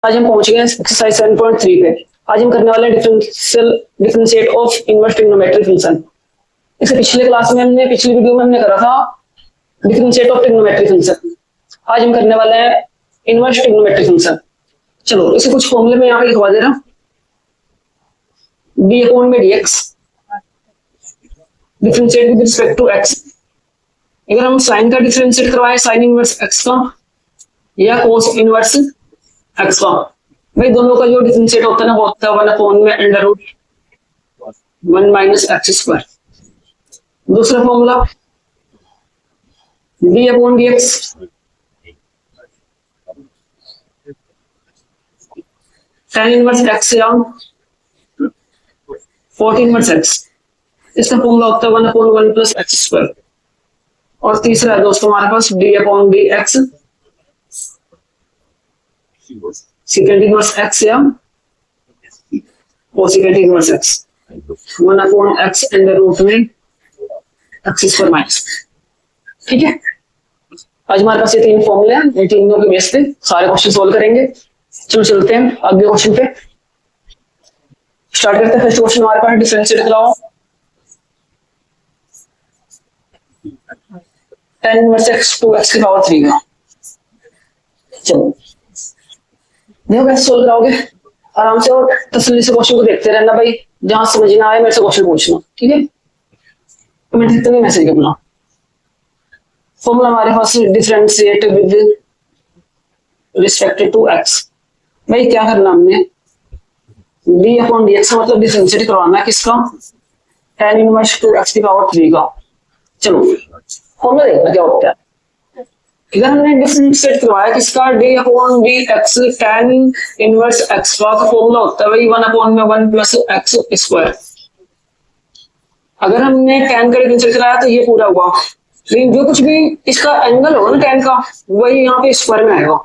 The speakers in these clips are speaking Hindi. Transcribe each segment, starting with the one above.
आज हम पहुंच गए एक्सरसाइज 7.3 पे। आज हम करने वाले differentiate of inverse trigonometric function. इससे पिछले क्लास में पिछली वीडियो में हमने करा था डिफरेंशिएट ऑफ ट्रिग्नोमेट्रिक फंक्शन। आज हम करने वाले हैं इनवर्स ट्रिग्नोमेट्रिक फंक्शन। चलो इसे कुछ फॉर्मूले में यहाँ पे लिखवा दे रहा हूँ। डी अपॉन में dx differentiate with respect to x। अगर हम साइन का डिफरेंशिएट करवाएं साइन इनवर्स x का या कोस इनवर्स x का, भाई दोनों का जो डिफरेंशिएट होता है ना वो होता है 1 अपॉन में under root 1 minus x square. दूसरा formula d upon dx tan inverse x या cot इनवर्स x, इसका फॉर्मूला होता है 1 अपॉन 1 प्लस एक्स स्क्वायर। और तीसरा है दोस्तों हमारे पास d upon dx second inverse x या cosecant inverse x 1 upon x under root में एक्स स्क्वायर माइनस। ठीक है, आज हमारे पास ये तीन फॉर्मूले हैं, इन तीनों के बेस पे सारे क्वेश्चन सोल्व करेंगे। चलो चलते हैं अगले क्वेश्चन पे, स्टार्ट करते हैं। फर्स्ट क्वेश्चन हमारे पास डिफरेंशिएट कराओ tan इनवर्स x 2x की पावर 3 का। चलो देखो कैसे सोल्व कराओगे आराम से और तसल्ली से क्वेश्चन को देखते रहना भाई। जहां समझ ना आए मेरे से क्वेश्चन पूछना, ठीक है। कमेंट करते हुए मैसेज करना। फॉर्मूला हमारे पास differentiate with respect to x। भाई क्या करना हमने, d अपॉन dx का मतलब डिफरेंशिएट करवाना है किसका, tan इनवर्स 2x की पावर 3 का। चलो फॉर्मूला देखना क्या होता है। इधर हमने डिफरेंशिएट करवाया किसका, d upon dx tan inverse x का फॉर्मूला होता है भाई 1 अपॉन में 1 प्लस एक्स स्क्वायर। अगर हमने tan का डिफरेंशिएट कराया तो ये पूरा हुआ, लेकिन जो कुछ भी इसका एंगल होगा ना tan का वही यहाँ पे स्क्वायर में आएगा,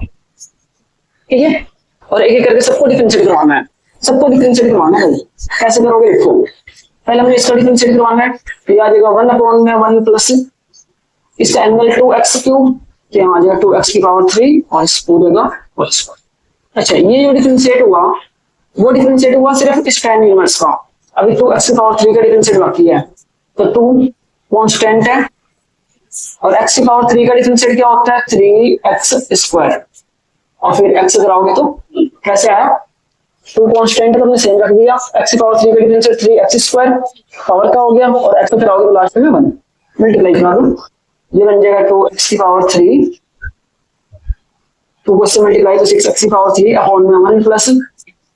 ठीक है। और एक एक करके सबको डिफरेंशिएट करवाना है, सबको डिफरेंशिएट करवाना है। कैसे करोगे देखो, पहले हमने इसका डिफरेंशिएट करवाना है तो आ जाएगा 1 अपॉन में 1 प्लस इसका एंगल 2x क्यूब, तो यहाँ आ जाएगा 2x की पावर 3 और इस पूरे का होल स्क्वायर। अच्छा ये जो डिफरेंशिएट हुआ वो डिफरेंशिएट हुआ सिर्फ इस tan इनवर्स का। अभी 2x की पावर 3 का डिफरेंशिएट बाकी है, तो 2 कांस्टेंट है और x की पावर 3 का डिफरेंशिएट क्या होता है 3x स्क्वायर। और फिर x कराओगे तो कैसे आया, 2 कांस्टेंट तो हमने सेम रख दिया, x की पावर 3 का डिफरेंशिएट 3x स्क्वायर पावर का हो गया और x को कराओगे तो लास्ट में 1 मल्टीप्लाई करा दो, ये बन जाएगा 2x की पावर 3, 2 को इससे मल्टीप्लाई तो 6x की पावर 3 अपॉन में 1 प्लस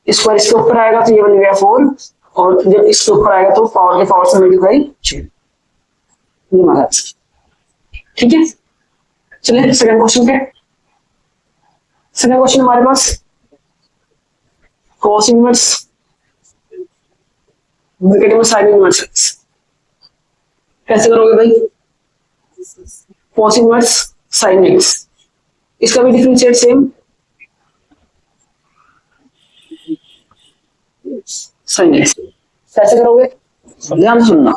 स्क्वायर इसके ऊपर आएगा तो ये बन गया 4 और जब इसके ऊपर आएगा तो पावर के पावर से मल्टीप्लाई 6, ये हमारा। ठीक है, चलिए सेकंड क्वेश्चन पे। सेकंड क्वेश्चन हमारे पास cos इनवर्स ब्रैकेट में sin इनवर्स x। कैसे करोगे भाई, cos इनवर्स sin x, इसका भी डिफरेंशिएट सेम sin x। कैसे करोगे ध्यान से सुनना।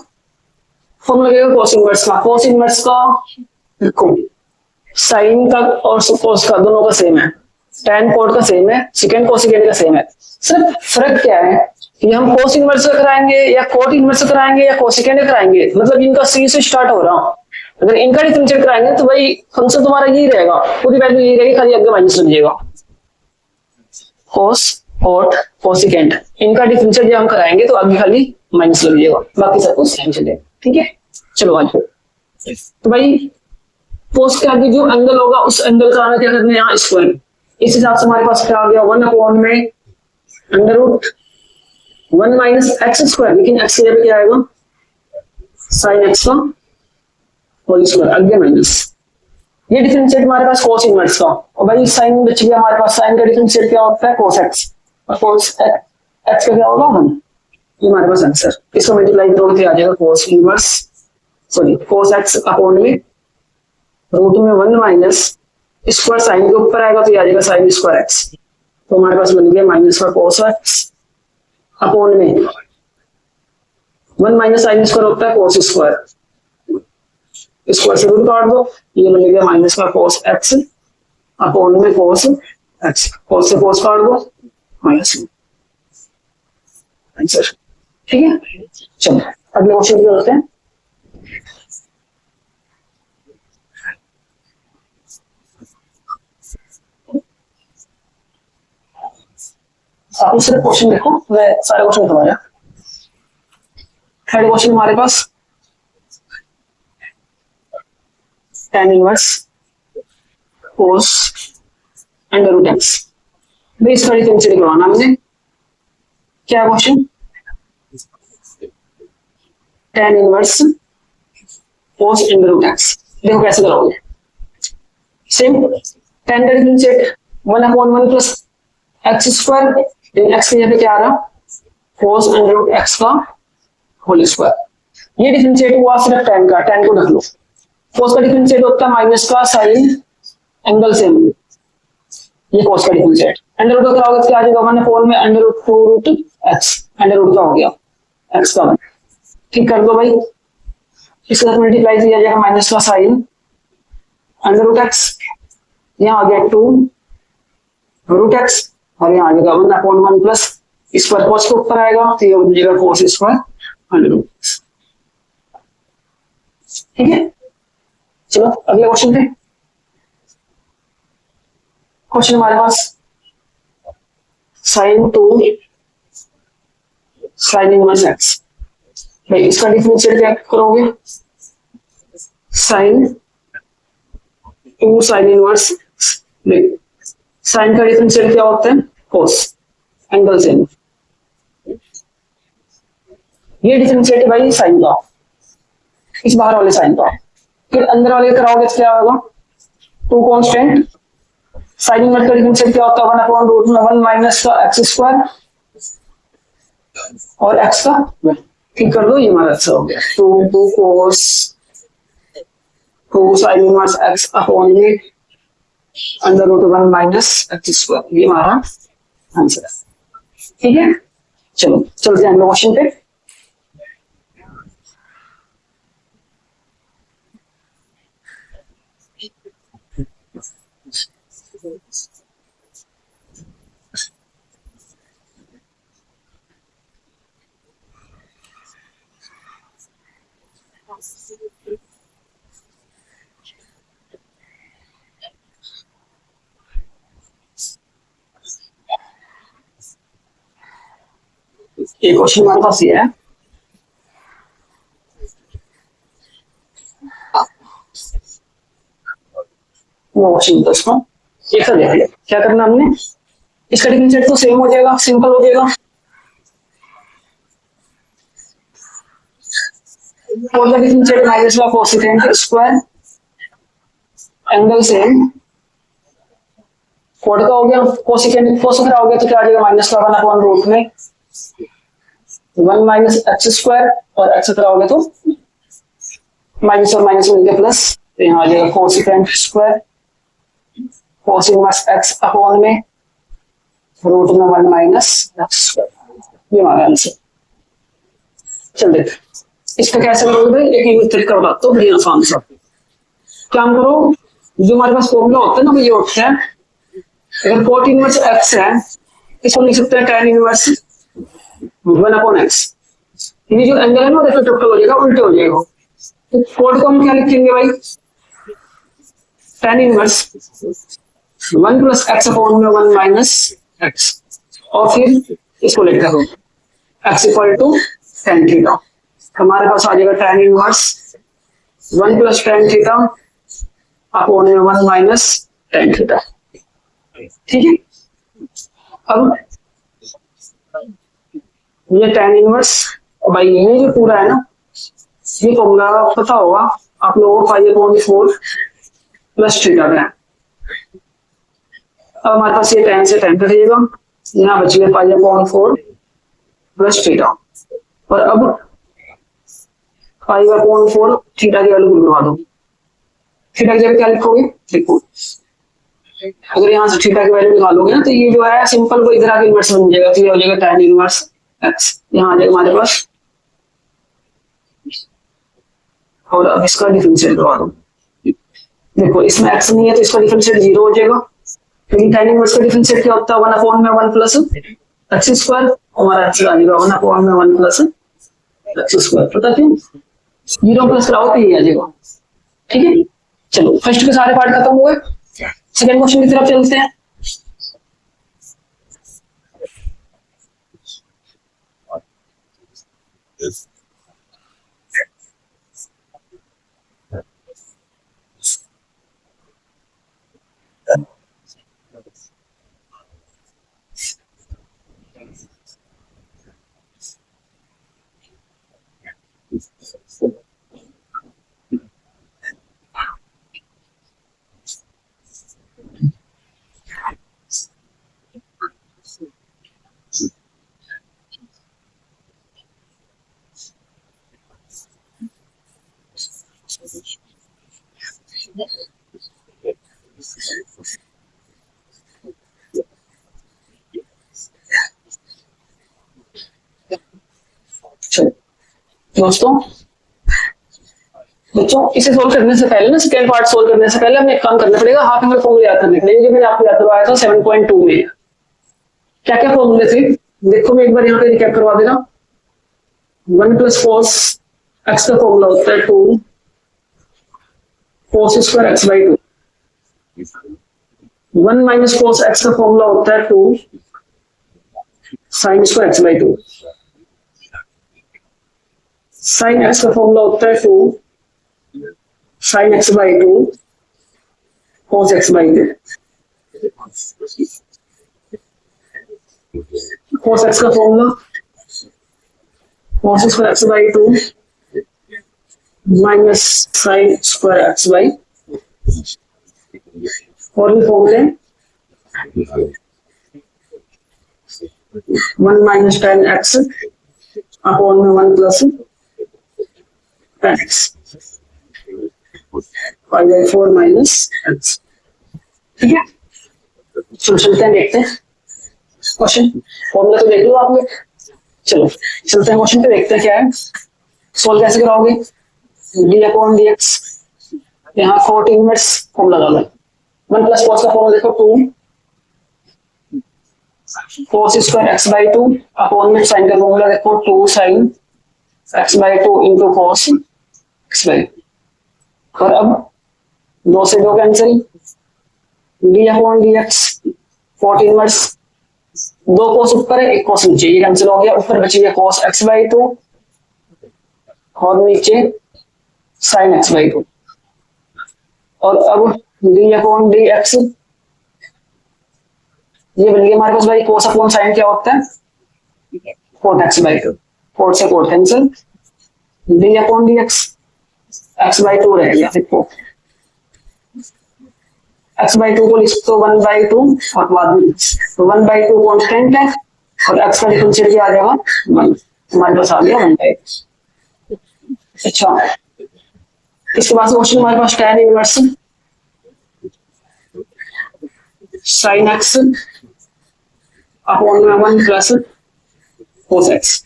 फॉर्मूला लगेगा cos इनवर्स का, cos इनवर्स का देखो sin का और cos का दोनों का सेम है, tan cot का सेम है, सेकंड कोसेकेंट का सेम है। सिर्फ फर्क क्या है कि हम cos इनवर्स का कराएंगे या cot इनवर्स का कराएंगे या कोसेकेंट कराएंगे, मतलब इनका c से स्टार्ट हो रहा हूं। अगर इनका डिफरेंशिएट कराएंगे तो भाई फंक्शन तुम्हारा यही रहेगा, पूरी वैल्यू यही रहेगी, खाली आगे माइनस लग जाएगा। cos cot कोसेकेंट इनका डिफरेंशिएट जब हम कराएंगे तो आगे खाली माइनस लग जाएगा, बाकी सब कुछ सेम चलेगा। ठीक है, चलो आज तो भाई cos के आगे जो एंगल होगा उस एंगल का आना क्या करना है यहाँ स्क्वायर। इस हिसाब से हमारे पास क्या आ गया 1 अपॉन में under root 1 minus x square, लेकिन x की जगह क्या आएगा sin x का होल स्क्वायर आगे माइनस। ये डिफरेंशिएट हमारे पास cos इनवर्स का, और भाई sin बच गया हमारे पास, sin का डिफरेंशिएट क्या होता है cos x और cos x का क्या होगा 1, ये हमारे पास आंसर। इसको मल्टीप्लाई करोगे तो आ जाएगा cos inverse cos x upon में रूट में 1 माइनस स्क्वायर साइन के ऊपर आएगा तो ये आ जाएगा साइन स्क्वायर x, तो हमारे पास बन गया माइनस का cos x अपॉन में 1 माइनस साइन स्क्वायर होता है cos स्क्वायर, स्क्वायर से रूट काट दो, ये बन गया माइनस का cos x अपॉन में cos एक्स, कोस से कोस काट दो माइनस आंसर। ठीक है, चलो अगले क्वेश्चन की करते हैं। आप सिर्फ क्वेश्चन देखो, मैं सारे क्वेश्चन करवाया। थर्ड क्वेश्चन हमारे पास tan inverse cos under root x, भाई इसका डिफरेंशिएट करवाना हमने। क्या question, tan inverse cos under root x, देखो कैसे करोगे। सेम tan का differentiate 1/1 plus x square, x के यहाँ पे क्या आ रहा, cos अंडर रूट एक्स का होल स्क्वायर। ये डिफरेंशिएट हुआ सिर्फ tan का, tan को रख लो। cos का डिफरेंशिएट होता है माइनस का साइन एंगल से, ये cos का डिफरेंशिएट। अंडर रूट का होगा क्या आ जाएगा, 1/4 में under root 2 root x, under root का हो गया एक्स का 1। ठीक कर दो भाई, इसके साथ मल्टीप्लाई किया जाएगा माइनस का साइन अंडर रूट एक्स, यहाँ आ गया 2 रूट एक्स, और यहाँ आ जाएगा 1/1 प्लस इस पर cos के ऊपर आएगा तो ये हो जाएगा cos square under root x. ठीक है, चलो अगले क्वेश्चन पे। क्वेश्चन हमारे पास साइन 2 साइन इनवर्स एक्स, भाई इसका डिफरेंशिएट क्या करोगे, साइन 2 साइन इनवर्स, साइन का डिफरेंशिएट क्या होता है, cos एंगल से। ये डिफरेंशिएट है भाई साइन का, इस बाहर वाले साइन का। फिर अंदर वाले कराओगे तो क्या होगा, 2 कांस्टेंट, साइन इनवर्स का डिफरेंशिएट क्या होता है, 1/√1 माइनस का एक्स स्क्वायर और एक्स का। ठीक कर दो, ये हमारा आंसर हो गया 2 cos 2 sine inverse x upon में √1 माइनस एक्स स्क्वायर, ये हमारा आंसर है। ठीक है, चलो चलते हैं अगले क्वेश्चन पे। एक क्वेश्चन हमारे पास ये है, वो क्वेश्चन तो इसको एक साथ देख लिया। क्या करना हमने, इसका डिफरेंशिएट तो सेम हो जाएगा, सिंपल हो जाएगा। और द डिफरेंशिएट माइनस का cosecant square angle same, code का हो गया, कोसेकेंट कोसेकेंट हो गया तो क्या आ जाएगा, माइनस का 1/रूट में 1 माइनस एक्स स्क्वायर, और एक्स का हो गया तो माइनस और माइनस मिलकर प्लस, तो यहाँ आ जाएगा cosecant square cos inverse x upon में रूट में 1 माइनस एक्स स्क्वायर, ये हमारा आंसर। चल देख इसका कैसे करोगे भाई, एक यूज तरीका बताता हूँ बड़ी आसान सा। क्या करो, जो हमारे पास फॉर्मूला होता है ना, ये होता है, अगर cot इनवर्स एक्स है इसको लिख सकते हैं tan इनवर्स 1/x। ये जो एंगल है ना देखो टोटल हो जाएगा, उल्टे हो जाएगा। तो कोड को हम क्या लिखेंगे भाई, tan inverse 1 plus x upon में 1 माइनस एक्स, और फिर इसको लेकर हो x equal to tan theta. हमारे पास आ जाएगा tan inverse 1 plus tan theta upon में 1 माइनस tan थीटा। ठीक है, अब ये tan इनवर्स भाई, ये जो पूरा है ना, ये फॉर्मूला पता होगा आप लोगों को, π/4 प्लस थीटा का। अब हमारे पास ये tan से tan कट जाएगा, यहाँ बच गया π/4 प्लस थीटा, और अब π/4 थीटा की वैल्यू करवा दो। थीटा की जगह क्या लिखोगे, देखो अगर यहाँ से थीटा की वैल्यू निकालोगे ना, तो ये जो है सिंपल को इधर आके इनवर्स बन जाएगा, तो ये हो जाएगा tan इनवर्स एक्स, यहाँ आ जाएगा हमारे पास, और अब इसका डिफरेंशिएट करवा दो। देखो इसमें एक्स नहीं है तो इसका डिफरेंशिएट 0 हो जाएगा, लेकिन tan इनवर्स का डिफरेंशिएट क्या होता है 1/1 प्लस x स्क्वायर, हमारा x आ जाएगा 1/1 प्लस x स्क्वायर। पता क्यों? 0 प्लस कराओ तो ये आ जाएगा। ठीक है, चलो फर्स्ट के सारे पार्ट खत्म हुए, सेकंड क्वेश्चन की तरफ चलते हैं। दोस्तों इसे सोल्व करने से पहले ना, सेकेंड पार्ट सोल्व करने से पहले हमें एक काम करना पड़ेगा, हाफ एंगल फॉर्मूला याद करने के लिए, जो मैंने आपको याद करवाया था 7.2 में। क्या क्या फॉर्मूले थे देखो, मैं एक बार यहाँ पे रिकैप करवा देना। 1 प्लस cos x का फॉर्मूला होता है 2 cos square x by 2। 1 minus cos x का फॉर्मूला होता है 2 sin square x by 2। sin x का फॉर्मूला होता है 2 sin x by 2 cos x by 2। cos x का formula cos square x by 2 minus sin square x by, और भी फॉर्मूले 1 माइनस tan x अपॉन में 1 plus tan x 5/4 minus x। ठीक है, चलते हैं, देखते हैं क्वेश्चन। फॉर्मूला तो देख लो आपने, चलो चलते हैं क्वेश्चन पे, देखते हैं क्या है। सोल्व कैसे कराओगे? d अपॉन dx, यहाँ cot इनवर्स फॉर्मूला डालो। 1 प्लस cos का फॉर्मूला देखो 2 cos square x by 2 upon में sin का फॉर्मूला देखो 2 sin x by 2 into cos x by. और अब 2 से 2 cancel, d upon dx cot inverse, 2 cos ऊपर है 1 cos नीचे, ये कैंसिल हो गया, ऊपर बची है cos x बाई 2 और नीचे sin x बाई 2। और अब d अपॉन dx, ये बन गया हमारे पास भाई cos अपॉन sin क्या होता है cot x बाई 2, cot से cot cancel, d upon dx x by 2 रहेगा, देखो x बाई 2 को लिख तो 1 बाई 2 और बाद में तो 1 बाई 2 कॉन्स्टेंट है और x का डिफरेंशिएट क्या आ जाएगा 1, हमारे पास आ गया 1 बाई। अच्छा, इसके बाद क्वेश्चन हमारे पास tan inverse sin x upon में 1 प्लस cos x,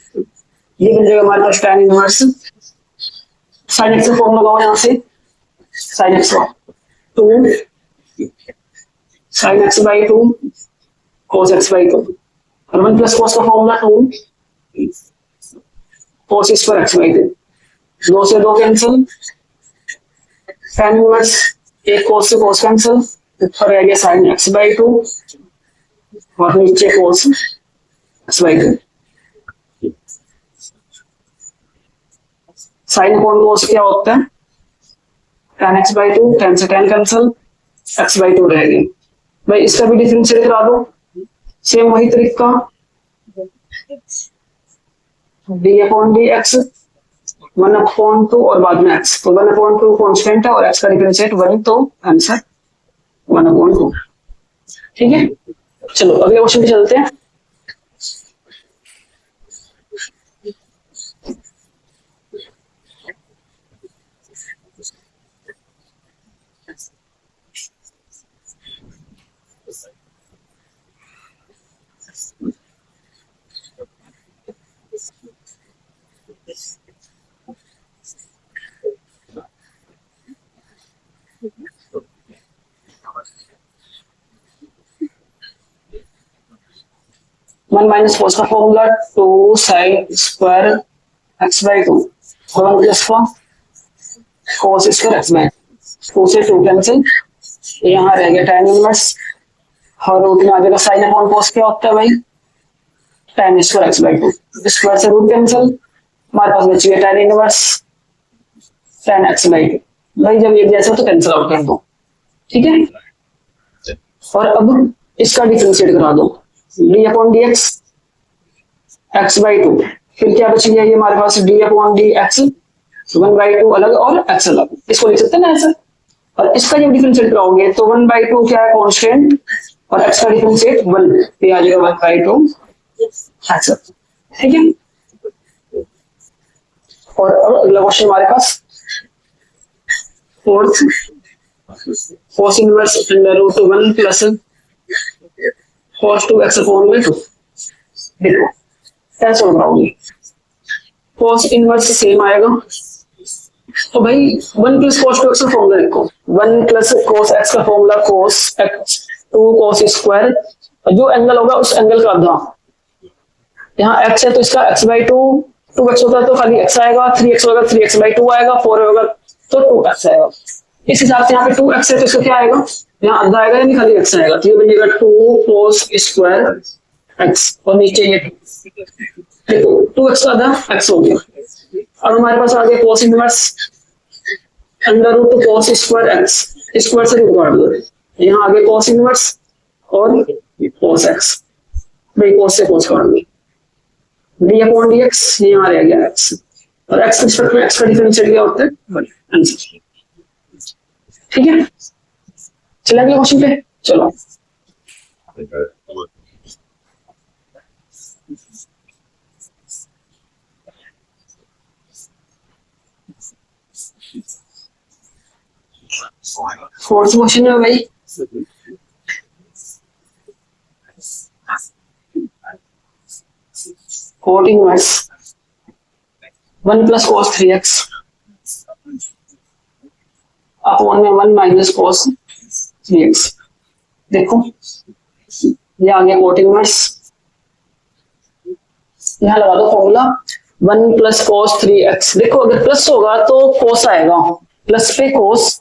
ये बन जाएगा हमारे पास tan इनवर्स sin x का फॉर्मूला लगाओ यहाँ से, sin x 2 sin x by 2 cos x by 2 और 1 प्लस cos का formula 2 cos square x by 2, 2 से 2 कैंसिल, tan इनवर्स 1 cos से cos कैंसिल, ऊपर रह गया sin x बाई 2 और नीचे cos x by 2। sin upon cos क्या होता है tan x बाई 2, tan से tan कैंसिल, x बाई 2 रह गया। भाई इसका भी डिफरेंशिएट करा दो, सेम वही तरीका, d अपॉन dx 1 अपॉन 2 और बाद में x, तो 1 अपॉन 2 कॉन्स्टेंट है और x का डिफरेंशिएट 1, तो आंसर 1 अपॉन 2। ठीक है, चलो अगले क्वेश्चन पे चलते हैं। 1 माइनस कोस का formula 2 sine square x by 2 one plus cos square x by 2 से 2 कैंसिल, यहाँ रह गया tan इनवर्स और रूट में आ जाएगा साइन अपॉन कोस क्या होता है भाई tan square x by 2 square से रूट कैंसिल, हमारे पास बच गया tan inverse tan x by 2 भाई जब ये जैसा तो कैंसिल आउट कर दो ठीक है। और अब इसका डिफरेंशिएट करा दो D upon d x x by 2 फिर क्या बच गया ये हमारे पास डी अपॉन डी एक्स 1/2 अलग और एक्स अलग, इसको लिख सकते हैं ना ऐसा। और इसका जब डिफरेंशिएट कराओगे तो 1/2 क्या है कांस्टेंट और एक्स का डिफरेंशिएट 1 पे आ जाएगा 1/2 एक्स ठीक है। और अब अगला क्वेश्चन हमारे पास fourth cos inverse under root 1 plus cos 2x upon में 2 देखो क्या सोल्व कराओगे cos इनवर्स सेम आएगा तो भाई 1 प्लस cos 2x का फॉर्मूला देखो 1 प्लस cos x का formula cos x 2 cos square जो एंगल होगा उस एंगल का आधा, यहाँ x है तो इसका x बाई 2 2x होता है तो खाली x आएगा, 3x होगा 3x बाई 2 आएगा, 4 होगा तो 2x आएगा। इस हिसाब से यहाँ पे 2x है तो इसका क्या आएगा यहाँ आधा आएगा यानी खाली x आएगा तो ये बनेगा 2 cos स्क्वायर x और नीचे ये देखो 2x का आधा x हो गया। अब हमारे पास आ गया cos inverse under root cos square x square से रूट काट दो, यहाँ आगे cos इनवर्स और cos x भाई cos से cos काट दो d अपॉन dx यहाँ रह गया x और x के रिस्पेक्ट में x का डिफरेंशिएट क्या होता है आंसर ठीक है। चले अगले क्वेश्चन पे चलो फोर्थ क्वेश्चन है भाई cot inverse 1 plus cos 3x upon में 1 माइनस cos 3x देखो ये आ गया cot इनवर्स, यहाँ लगा दो फॉर्मूला 1 प्लस cos 3x देखो अगर प्लस होगा तो cos आएगा, प्लस पे cos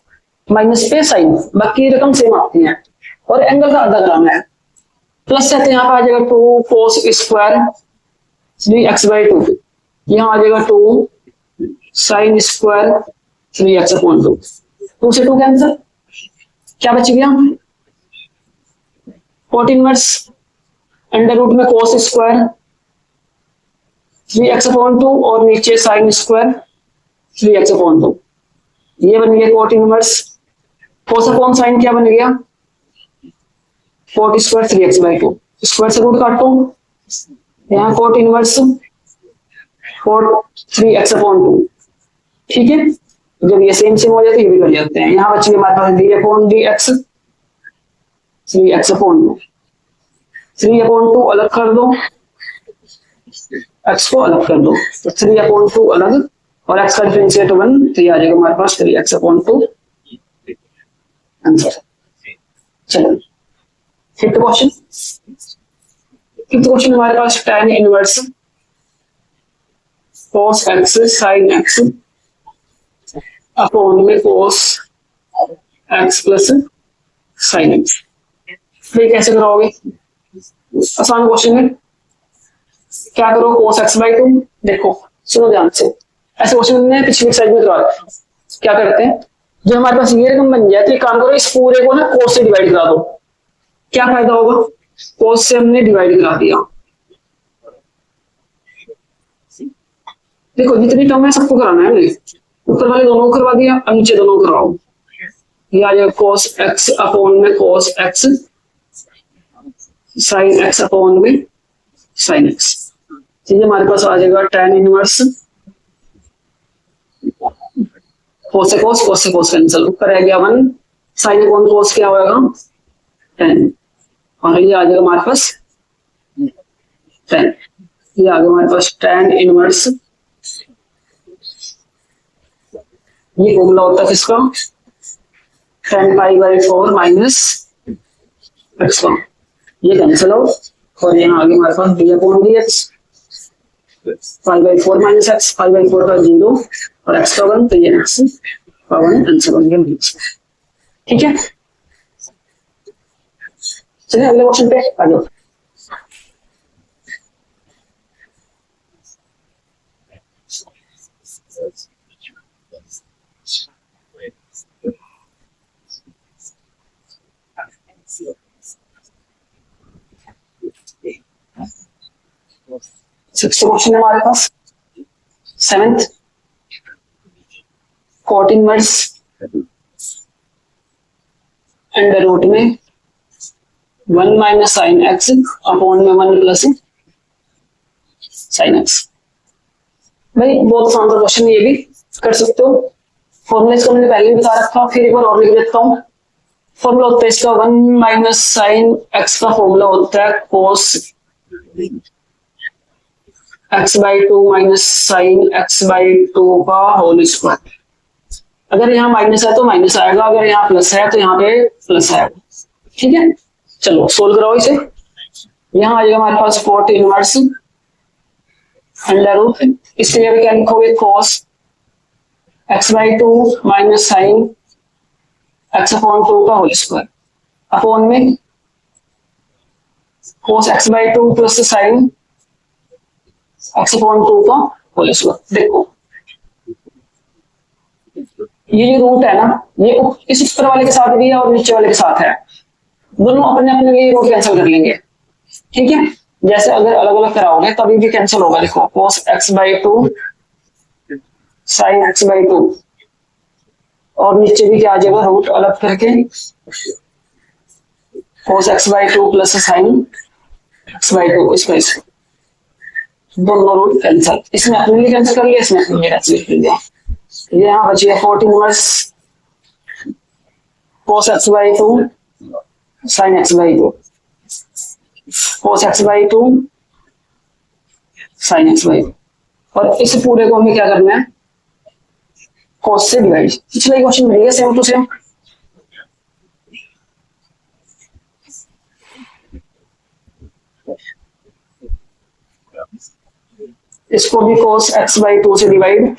माइनस पे साइन बाकी रकम सेम आती है और एंगल का आधा कराना है, प्लस है तो यहाँ पे आ जाएगा 2 cos स्क्वायर 3x बाई 2 यहाँ आ जाएगा 2 साइन स्क्वायर 3x अपॉन 2 2 से 2 कैंसिल क्या बच गया cot इनवर्स अंडर रूट में cos स्क्वायर 3x अपॉन 2 और नीचे साइन स्क्वायर 3x अपॉन 2 ये बन गया cot inverse cos upon sine क्या बन गया cot square 3x by 2 square से रूट काटो यहाँ cot inverse cot 3x upon 2 ठीक है। जब ये सेम सेम हो जाते हैं ये भी कर जाते हैं, यहाँ बच्चे हमारे पास d upon dx 3x upon 3 upon 2 अलग कर दो x को अलग कर दो तो 3 अपॉन 2 अलग और x का डिफरेंशिएट 1 तो ये आ जाएगा हमारे पास 3x अपॉन 2 आंसर। चलो फिफ्थ क्वेश्चन हमारे पास tan inverse cos x sin x upon में cos x plus sin x फिर कैसे कराओगे आसान क्वेश्चन है, क्या करो cos x बाई 2 देखो सुनो ध्यान से ऐसे क्वेश्चन ने पिछली साइड में करवाया क्या करते हैं जब हमारे पास ये रकम बन जाए तो एक काम करो इस पूरे को ना cos से डिवाइड करा दो, क्या फायदा होगा cos से हमने डिवाइड करा दिया देखो जितनी टर्म है सबको कराना है ऊपर वाले दोनों को करवा दिया अब नीचे दोनों को कराओ ये आ जाएगा cos x अपॉन में cos x sin x upon में sin x ठीक है। हमारे पास आ जाएगा tan इनवर्स cos से cos कैंसिल ऊपर रह गया 1 sin अपॉन cos क्या होगा tan और ये आ जाएगा हमारे पास tan ये आ गया हमारे पास tan इनवर्स ये फॉर्मूला होता है किसका tan pi by 4 minus x1 ये कैंसिल आउट और यहाँ आगे हमारे पास d upon d x 5/4 minus x 5/4 का 0 और एक्स का 1 तो ये एक्स का 1 आंसर बन गया। ठीक है, चलिए अगले क्वेश्चन पे आ जाओ। सिक्स्थ क्वेश्चन है हमारे पास, 7th cot inverse under root में 1 माइनस साइन एक्स अपॉन में 1 प्लस साइन एक्स। भाई बहुत आसान सा क्वेश्चन, ये भी कर सकते हो। फॉर्मूला इसका मैंने पहले भी बता रखा, फिर एक बार और लिख देता हूँ। फॉर्मूला होता है इसका 1 माइनस साइन एक्स का फॉर्मूला होता है कोस x/2 माइनस साइन x/2 का होल स्क्वायर। अगर यहाँ माइनस है तो माइनस आएगा, अगर यहाँ प्लस है तो यहाँ पे प्लस आएगा। ठीक है, चलो सोल्व कराओ इसे। यहाँ आ जाएगा हमारे पास कॉट इनवर्स अंडर रूट, इसके लिए क्या लिखोगे cos x/2 minus sign x/2 का होल स्क्वायर अपॉन में cos x/2 plus sign x/2 का होल स्क्वायर। देखो ये जो रूट है ना, ये इस ऊपर वाले के साथ भी है और नीचे वाले के साथ है, दोनों अपने अपने लिए रूट कैंसिल कर लेंगे। ठीक है, जैसे अगर अलग अलग कराओगे तभी भी कैंसिल होगा। देखो cos x/2 sin x/2 और नीचे भी क्या आ जाएगा रूट अलग करके cos x/2 plus sin x/2 इस वजह से दोनों रूट कैंसिल। इसमें अपने लिए कैंसिल कर लिया, इसमें अपने लिए कैंसिल कर दिया। ये यहाँ बची है 14 inverse cos x/2 sin x/2 cos x/2 sin x/2 और इस पूरे को हमें क्या करना है cos से डिवाइड। पिछला क्वेश्चन मिल गया सेम टू सेम। इसको भी cos x/2 से डिवाइड,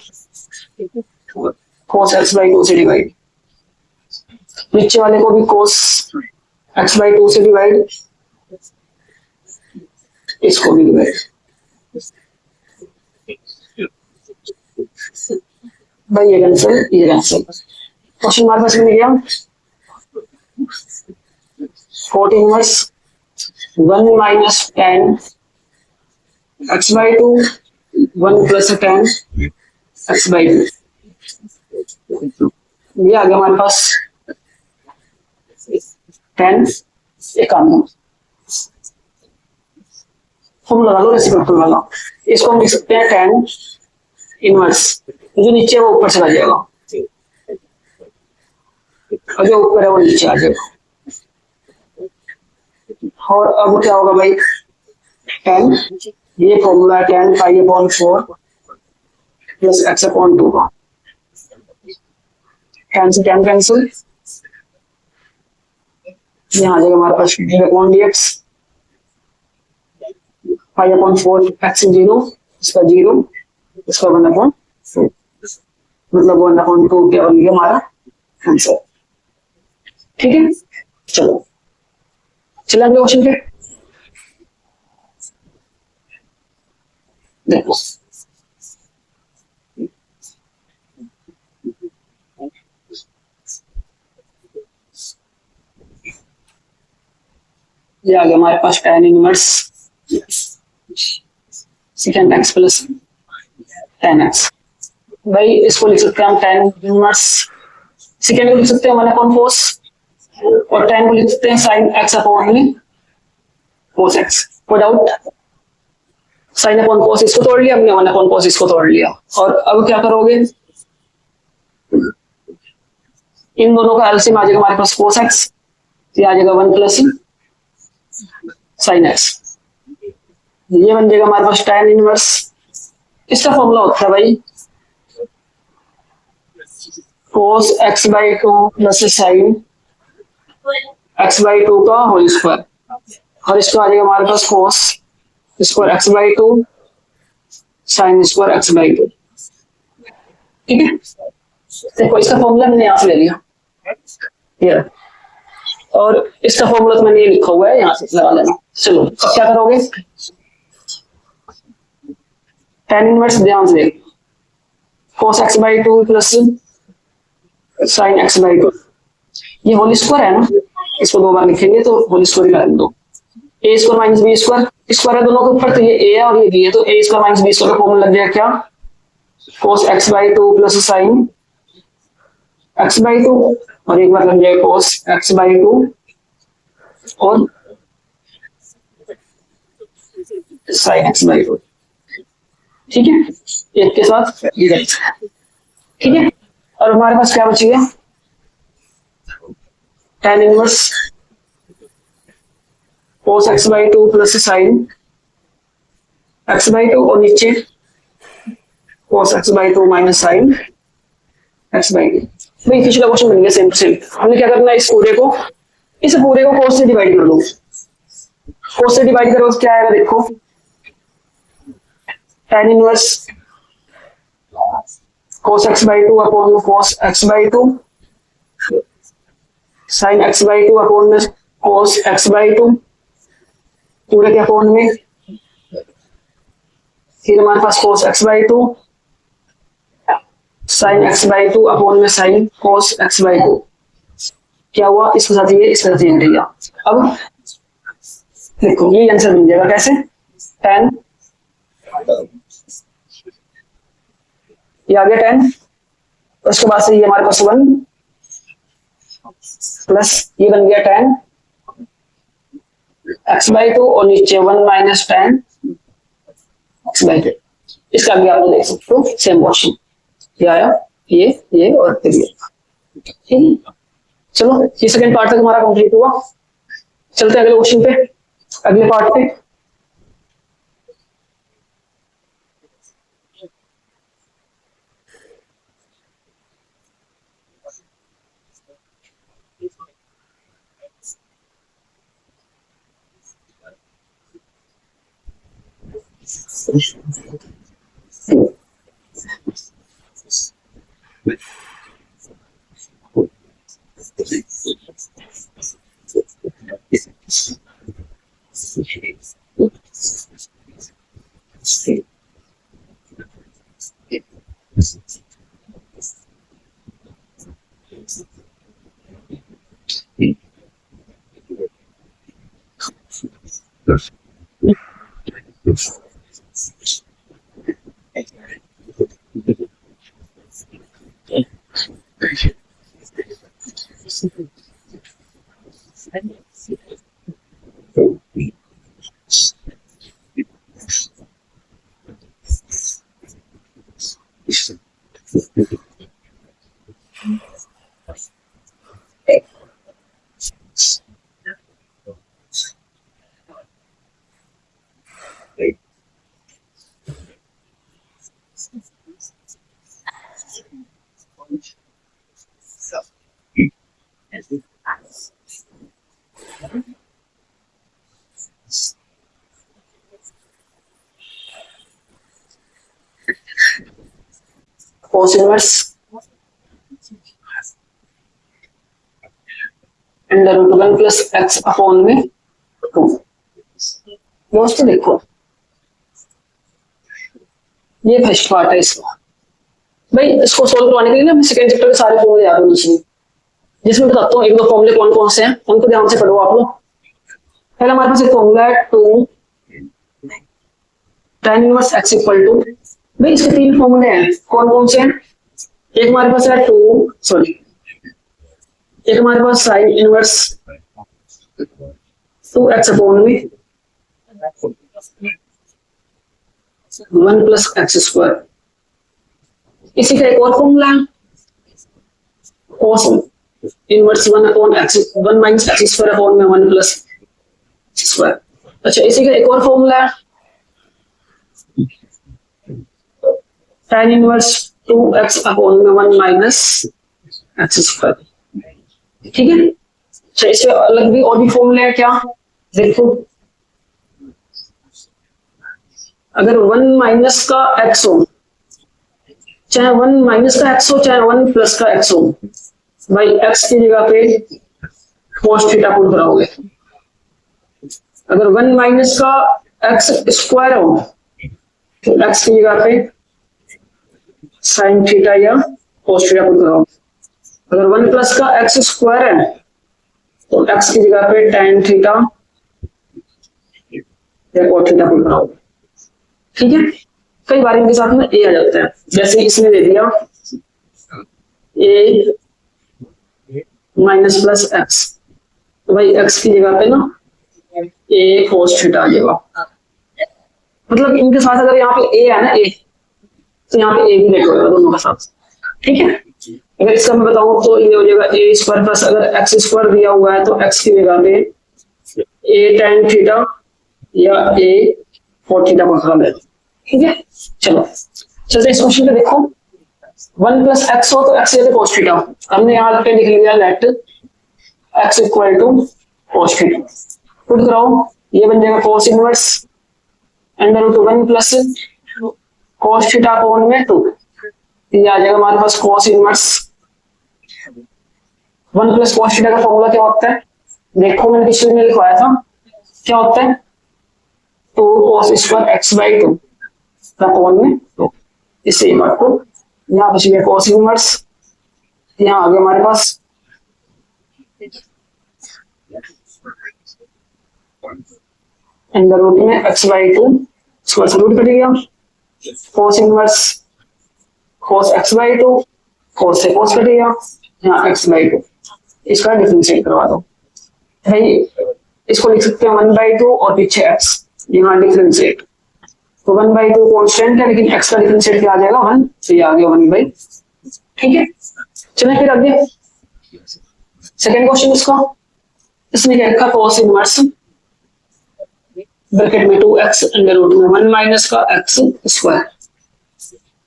cos x/2 से डिवाइड, नीचे वाले को भी cos x/2 से डिवाइड, इसको भी डिवाइड। भाई ये कैंसिल, ये कैंसिल। क्वेश्चन हमारे पास मिल गया 14 inverse 1 minus tan x/2 1 plus tan x/2। ये आ गया हमारे पास tan 51। हम लगा लो रेसिप्रोकल वाला, इसको हम लिख सकते हैं tan इनवर्स, जो नीचे है वो ऊपर चला जाएगा और जो ऊपर है वो नीचे आ जाएगा। और अब क्या होगा भाई tan, ये फॉर्मूला है tan π/4 प्लस x/2 का। tan से tan कैंसिल, यहाँ आ जाएगा हमारे पास d/dx π/4 x 0, इसका 0, इसका 1/4 मतलब 1/2 क्या बन गया हमारा आंसर। ठीक है, चलो चलो अगले क्वेश्चन पे देखो। ये आ गया हमारे पास tan inverse second x plus tan x। भाई इसको लिख सकते हैं हम tan इनवर्स, सेकंड को लिख सकते हैं 1/cos और tan को लिख सकते हैं sin x upon cos x। कोई डाउट? sin अपॉन cos इसको तोड़ लिया हमने, 1/cos इसको तोड़ लिया। और अब क्या करोगे, इन दोनों का एलसीएम आ जाएगा हमारे पास cos x, ये आ जाएगा 1 प्लस sin x, ये बन जाएगा हमारे पास tan इनवर्स। इसका फॉर्मूला होता है भाई cos x/2 plus sin x/2 का होल स्क्वायर और इसको आ जाएगा हमारे पास cos square x by two sine square x by to. ठीक है, देखो इसका फॉर्मूला मैंने यहाँ से ले लिया ये, और इसका फॉर्मूला तो मैंने ये लिखा हुआ है, यहाँ से लगा लेना। चलो अब क्या करोगे, tan इनवर्स ध्यान से देखो, cos x by two plus sign x by to, ये होल स्क्वायर है ना, इसको दो बार लिखेंगे तो होल स्क्वायर ही लगा दो। A square minus b square, square है दोनों के ऊपर, तो ये ए है और ये बी है, तो ए स्क्वायर माइनस बी स्क्वायर का फॉर्मूला लग जाएगा क्या, cos x by two plus sign x by to, और एक बार लग जाएगा cos x बाई टू और साइन एक्स बाई टू। ठीक है, एक के साथ इधर। ठीक है, और हमारे पास क्या बची है, tan inverse cos x by two plus sign x by to, और नीचे cos x by to minus sign x by to. भाई पिछला क्वेश्चन बन गया सेम टू सेम। हमने क्या करना है, इस पूरे को cos से डिवाइड कर दो। cos से डिवाइड करो तो क्या आएगा, देखो tan inverse cos x by two upon cos x by two sine x by two upon में cos x बाई टू पूरे के अपॉन में, फिर हमारे पास cos x by two sine x by two upon में sine cos x by two. क्या हुआ, इसके साथ ये, इसके साथ ये मिल गया। अब देखो ये आंसर मिल जाएगा कैसे, tan, ये आ गया tan, उसके बाद से ये हमारे पास 1 प्लस ये बन गया tan x बाई टू और नीचे 1 minus tan x by to. इसका भी आप देख सकते हो सेम क्वेश्चन, ये आया ये और फिर ये। ठीक है, चलो ये सेकंड पार्ट तक हमारा कंप्लीट हुआ। चलते अगले क्वेश्चन पे, अगले पार्ट पे। cos inverse under root 1 plus x upon में 2। दोस्तों देखो ये फर्स्ट पार्ट है इसका। भाई इसको सोल्व करवाने के लिए ना सेकंड चैप्टर के सारे फॉर्मूले याद होने चाहिए, जिसमें बताता हूँ एक दो फॉर्मूले कौन कौन से हैं, उनको ध्यान से पढ़ो आप लोग। पहले हमारे पास एक फॉर्मूला है 2 tan inverse x equal to, भाई इसके तीन फॉर्मूले हैं, कौन कौन से हैं, एक हमारे पास है एक हमारे पास साइन इनवर्स 2x अपॉन में 1 प्लस एक्स स्क्वायर। इसी का एक और फॉर्मूला है cos inverse 1 upon x 1 minus x square upon में 1 प्लस एक्स स्क्वायर। अच्छा इसी का एक और फॉर्मूला है tan इनवर्स 2x अपॉन में 1 माइनस एक्स स्क्वायर। ठीक है, अच्छा इससे अलग भी और भी फॉर्मूला है क्या, देखो अगर 1 माइनस का एक्स हो, चाहे 1 माइनस का एक्स हो चाहे 1 प्लस का एक्स हो, भाई एक्स की जगह पे cos थीटा पुट कराओगे। अगर 1 माइनस का एक्स स्क्वायर हो तो एक्स की जगह पे साइन थीटा या cos थीटा पुट कराओगे। अगर 1 प्लस का एक्स स्क्वायर है तो एक्स की जगह पे tan थीटा या cot थीटा पुट कराओगे। ठीक है, कई बार इनके साथ में ए आ जाता है, जैसे इसमें दे दिया ए माइनस प्लस एक्स, तो भाई एक्स की जगह पे ना ए cos थीटा आ जाएगा। मतलब इनके साथ अगर यहाँ पे ए है ना ए, तो यहाँ पे ए भी लेट होगा दोनों के साथ। ठीक है, अगर इसका मैं बताऊं तो ये हो जाएगा ए स्क्वायर प्लस, अगर एक्स स्क्वायर दिया हुआ है तो एक्स की जगह पे ए tan थीटा या ए cot थीटा को रखा है। ठीक है, चलो चलते इस क्वेश्चन पे। देखो 1 प्लस एक्स हो तो एक्स जगह cos थीटा, हमने यहाँ पे लिख लिया let x equal to cos theta, put कराओ, ये बन जाएगा cos inverse under root 1 plus cos theta upon में 2, ये आ जाएगा हमारे पास cos inverse 1 plus cos theta का फॉर्मूला क्या होता है, देखो मैंने पिछले में लिखवाया था, क्या होता है 2 cos square x by 2 upon में 2। इससे एक बात को यहाँ बच गया cos इनवर्स, यहाँ आ गया हमारे पास अंडर रूट में x बाई 2 स्क्वायर से रूट कट गया, cos inverse cos x by 2 cos से cos कट गया, यहाँ x बाई 2, इसका डिफरेंशिएट करवा दो भाई, इसको लिख सकते हैं 1 बाई 2 और पीछे x, यहाँ डिफरेंशिएट, तो 1 बाई 2 कॉन्स्टेंट है लेकिन x का डिफरेंशिएट क्या आ जाएगा 1, तो ये आ गया 1 बाई। ठीक है, चलिए फिर आगे सेकंड क्वेश्चन इसका, इसमें क्या रखा cos इनवर्स ब्रैकेट में 2x अंडर रूट में 1 माइनस का x स्क्वायर।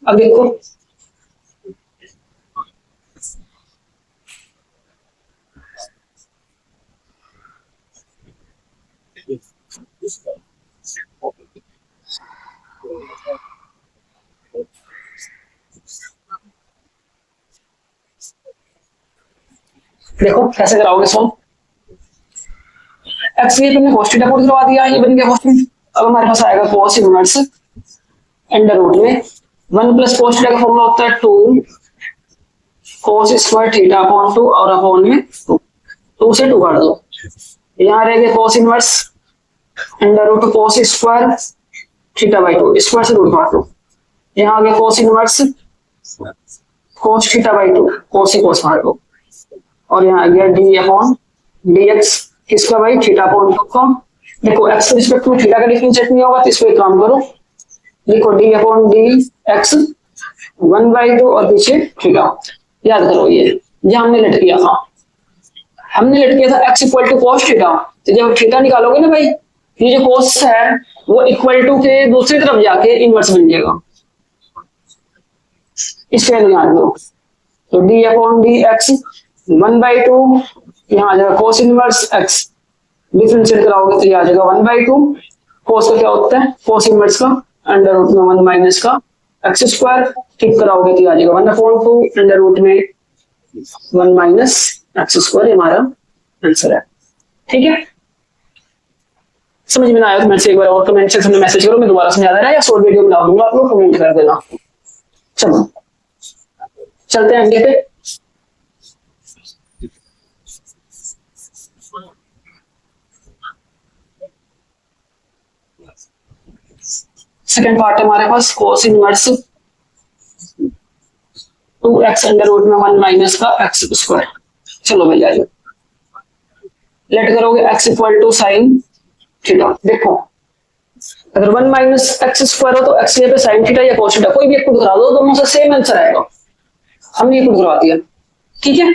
अब देखो देखो कैसे कराओगे इसको, एक्स ये तुमने cos थीटा पुट करवा दिया, ये बन गया cos थीटा। अब हमारे पास आएगा cos इनवर्स अंडर रूट में 1 प्लस cos थीटा का फॉर्मूला होता है 2 cos स्क्वायर थीटा अपॉन 2 और अपॉन में 2 से 2 काट दो, यहाँ रहेगा cos inverse under root cos square theta by 2, square से रूट काट दो, यहाँ आ गया cos inverse cos theta by 2, cos से cos काट दो, और यहाँ आ गया d अपॉन dx किसका भाई थीटा अपॉन 2 का। देखो x के रिस्पेक्ट में थीटा का डिफरेंशिएट नहीं होगा तो इसको एक काम करो, देखो d अपॉन dx 1 बाई 2 और पीछे थीटा, याद करो ये हमने लेट किया था, x equal to cos theta, तो जब थीटा निकालोगे ना भाई, ये जो cos है वो इक्वल टू के दूसरी तरफ जाके इनवर्स बन जाएगा, इसके ध्यान दो, तो d अपॉन dx 1 बाई 2, यहाँ आ जाएगा cos इनवर्स x, डिफरेंशिएट कराओगे तो ये आ जाएगा 1 बाई 2, cos का क्या होता है cos इनवर्स का अंडर रूट में 1 माइनस का x स्क्वायर, ठीक कराओगे तो ये आ जाएगा 1 अपॉन 2 अंडर रूट में 1 माइनस x स्क्वायर, हमारा आंसर है। ठीक है, समझ में ना आया तो मेरे से एक बार और कमेंट सेक्शन में मैसेज करो, मैं दोबारा समझा दे रहा है या शॉर्ट वीडियो बना दूंगा, आप लोग कमेंट कर देना। चलो चलते हैं आगे पे, सेकंड पार्ट है हमारे पास cos inverse 2x under root में 1 माइनस का x स्क्वायर। चलो भाई आइए लेट करोगे x equal to sine theta, देखो अगर 1 माइनस x स्क्वायर हो तो x पे साइन थीटा या cos थीटा कोई भी एक पुट करा दो, दोनों से सेम आंसर आएगा, हमने ये पुट करवा दिया। ठीक है,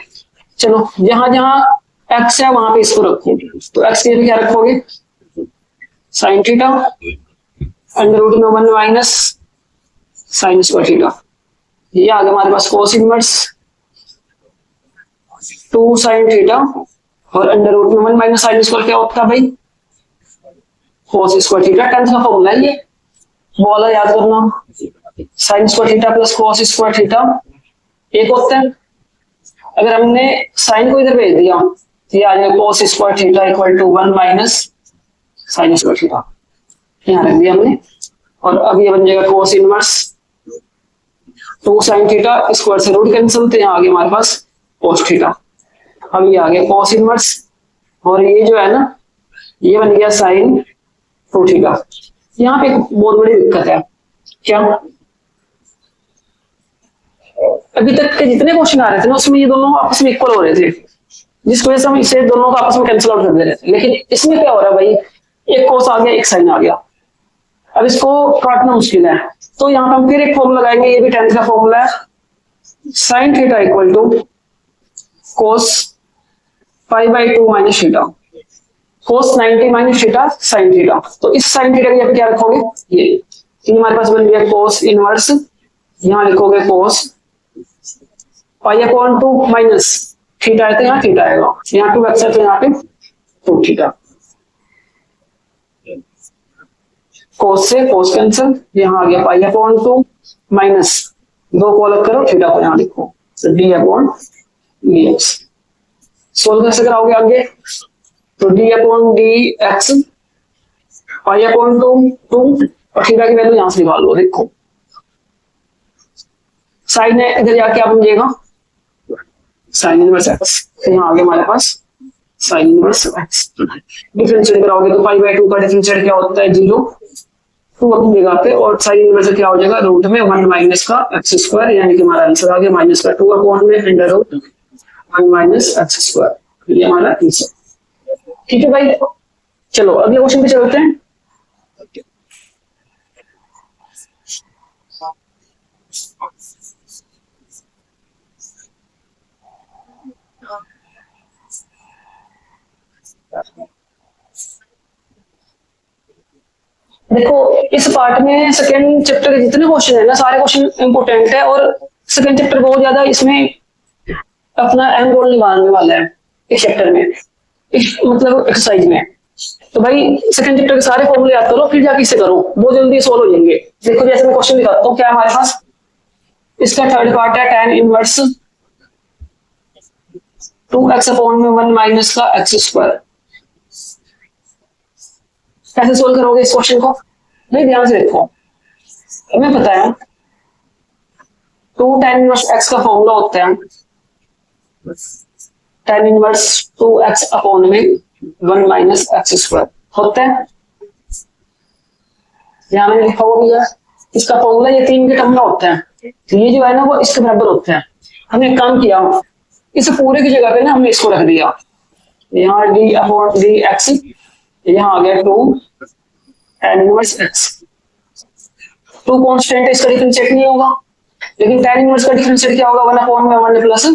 चलो जहां जहां x है वहां पे इसको रखो, तो x के लिए क्या रखोगे साइन थीटा अंडर रूट में 1 माइनस साइन स्क्वायर थीटा, ये आ गया हमारे पास cos इनवर्स 2 साइन थीटा और अंडर रूट में 1 माइनस साइन स्क्वायर क्या होता है भाई cos स्क्वायर थीटा, 10th का फॉर्मूला है ये, बोला याद करना, sign square theta plus cos square theta एक होता है। अगर हमने साइन को इधर भेज दिया तो ये आ जाएगा cos square theta equal to 1 minus sine square theta, यहाँ रख दिया हमने। और अब ये बन जाएगा cos inverse 2 sine theta, square से रूट कैंसिल, तो यहाँ आ गया हमारे पास कॉस थीटा। अब ये आ गया कॉस इनवर्स, और ये जो है ना ये बन गया साइन 2 थीटा। यहाँ पे एक बहुत बड़ी दिक्कत है, क्या अभी तक के जितने क्वेश्चन आ रहे थे ना उसमें ये दोनों आपस में इक्वल हो रहे थे, जिस वजह से हम इसे दोनों को आपस में कैंसिल आउट कर दे रहे थे। लेकिन इसमें क्या हो रहा है भाई, एक कॉस आ गया एक साइन आ गया, अब इसको काटना मुश्किल है। तो यहाँ पे हम फिर एक फॉर्मूला लगाएंगे, ये भी 10th का फॉर्मूला है, sine theta equal to cos pi by 2 minus theta, cos 90 minus theta sine theta. तो इस साइन थीटा की यहाँ पे क्या रखोगे, ये हमारे पास बन गया कॉस इनवर्स, यहाँ लिखोगे cos pi upon 2 minus theta है तो यहाँ थीटा आएगा, यहाँ 2x है तो यहाँ पे 2 थीटा, कॉस से कॉस कैंसिल, यहाँ आ गया पाई अपॉन 2 माइनस 2 को अलग करो, थीटा को यहाँ लिखो, तो डी अपॉन dx। सोल्व कैसे कराओगे आगे, तो D upon d x pi upon 2 और थीटा की वैल्यू यहां से निकाल लो। देखो साइन है, इधर जाके क्या बन जाएगा साइन इनवर्स एक्स, तो यहाँ आगे हमारे पास साइन इनवर्स एक्स। डिफरेंशिएट कराओगे तो पाई बाई 2 का डिफरेंशिएट क्या होता है 0, 2 अपनी जगह पे, और साइन इनवर्स क्या हो जाएगा रूट में 1 माइनस का एक्स स्क्वायर, यानी कि हमारा आंसर आ गया माइनस का 2 अपॉन में under root 1 minus x square, ये हमारा आंसर। ठीक है भाई, चलो अगले क्वेश्चन पे चलते हैं। देखो इस पार्ट में सेकेंड चैप्टर के जितने क्वेश्चन है ना सारे क्वेश्चन इंपोर्टेंट है, और सेकेंड चैप्टर बहुत ज्यादा इसमें अपना अहम रोल निभाने वाला है इस चैप्टर में, इस मतलब एक्सरसाइज में। तो भाई सेकंड चैप्टर के सारे फॉर्मूले याद करो, फिर जाके इसे करो, बहुत जल्दी सॉल्व हो जाएंगे। देखो जैसे मैं क्वेश्चन दिखाता हूँ, क्या है हमारे पास, इसका थर्ड पार्ट है tan इनवर्स 2x अपॉन में 1 माइनस का एक्स स्क्वायर। कैसे सोल्व करोगे इस क्वेश्चन को, नहीं ध्यान से देखो, हमें पता है 2 tan इनवर्स x का फॉर्मूला होता है tan इनवर्स 2x अपॉन में 1 माइनस एक्स स्क्वायर होता है, यहाँ मैंने लिखा हुआ भी है। इसका फॉर्मूला ये 3 के टर्म में होता है, तो ये जो है ना वो इसके बराबर होता है। हमने काम किया इस पूरे की जगह पे ना हमने इसको रख दिया, यहाँ डी अपॉन डी एक्स, यहाँ आ गया 2 tan इनवर्स x। 2 कांस्टेंट है, इसका डिफरेंशिएट नहीं होगा, लेकिन tan इनवर्स का डिफरेंशिएट क्या होगा 1 अपॉन में 1 प्लस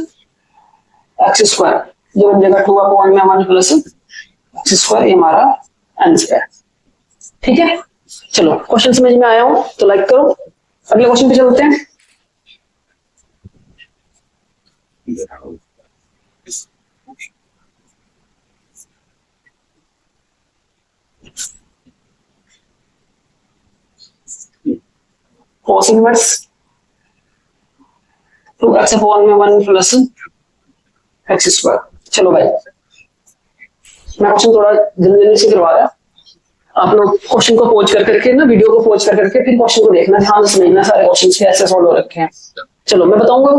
एक्स स्क्वायर, जो बन जाएगा 2 अपॉन में 1 प्लस एक्स स्क्वायर, ये हमारा आंसर है। ठीक है, चलो क्वेश्चन समझ में आया हो तो लाइक करो, अगले क्वेश्चन पे चलते हैं। cos इनवर्स 2x अपॉन में 1 प्लस एक्स स्क्वायर। चलो भाई मैं क्वेश्चन थोड़ा जल्दी जल्दी से करवा रहा, आप लोग क्वेश्चन को पॉज कर करके ना, वीडियो को पॉज कर करके फिर क्वेश्चन को देखना, ध्यान से समझना सारे क्वेश्चन कैसे सॉल्व हो रखे हैं। चलो मैं बताऊंगा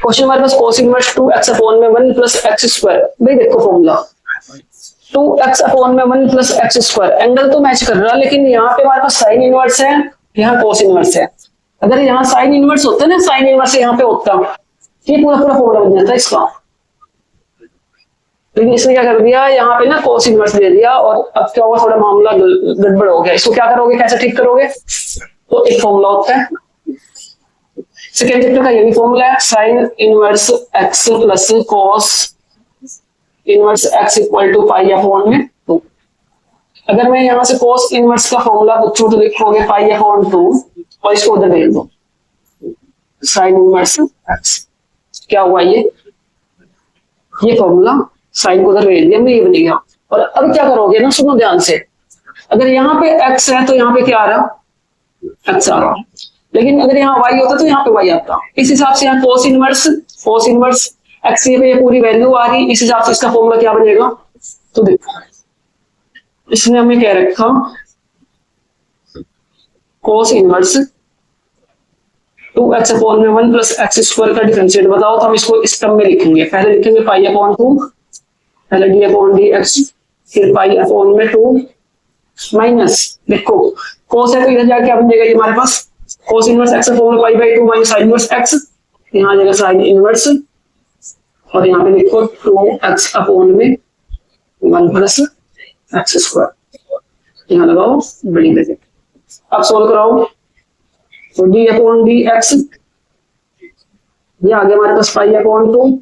क्वेश्चन हमारे पास cos इनवर्स 2x अपॉन में 1 प्लस एक्स स्क्वायर। भाई देखो फॉर्मूला 2x अपॉन में 1 प्लस एक्स स्क्वायर, एंगल तो मैच कर रहा, लेकिन यहाँ पे हमारे पास साइन इनवर्स है, यहाँ cos इनवर्स है। अगर यहाँ साइन इनवर्स होता ना, साइन इनवर्स यहाँ पे होता, ये पूरा पूरा फॉर्मूला बन जाता इसका, लेकिन इसने क्या कर दिया यहाँ पे ना cos इनवर्स दे दिया, और अब क्या होगा थोड़ा मामला गड़बड़ हो गया। इसको क्या करोगे, कैसे ठीक करोगे, तो एक फॉर्मूला होता है सेकेंड चैप्टर का, यही फॉर्मूला है sine inverse x plus cos inverse x equal to pi upon में 2। अगर मैं यहाँ से cos इनवर्स का फॉर्मूला पूछूं तो लिखोगे पाई अपॉन 2, और इसको उधर भेज दो साइन इनवर्स x। क्या हुआ ये फॉर्मूला साइन को उधर भेज दिया हमने, ये बन गया। और अब क्या करोगे ना, सुनो ध्यान से, अगर यहाँ पे x है तो यहाँ पे क्या आ रहा एक्स आ रहा। लेकिन अगर यहाँ वाई होता तो यहाँ पे वाई आता। इस हिसाब से यहाँ कोस इनवर्स एक्स पे ये पूरी वैल्यू आ रही, इस हिसाब से इसका फॉर्मूला क्या बनेगा। तो देखो इसने हमें क्या रखा, कोस इनवर्स 2x अपॉन में 1 प्लस एक्स स्क्वायर का डिफरेंशिएट बताओ। तो हम इसको इस टर्म में लिखेंगे, पहले लिखेंगे पाई अपॉन 2, पहले डी अपॉन डी एक्स, फिर पाई अपॉन में 2 माइनस, देखो कोस है तो इधर जाके क्या बन जाएगा ये हमारे पास cos inverse x upon pi by 2 minus sine inverse x, यहाँ आ जाएगा साइन इनवर्स, और यहाँ पे लिखो 2x अपॉन में 1 प्लस एक्स स्क्वायर, यहाँ लगाओ बड़ी ब्रैकेट। अब सोल्व कराओ, तो डी अपॉन डी एक्स, ये आ गया हमारे पास पाई अपॉन 2,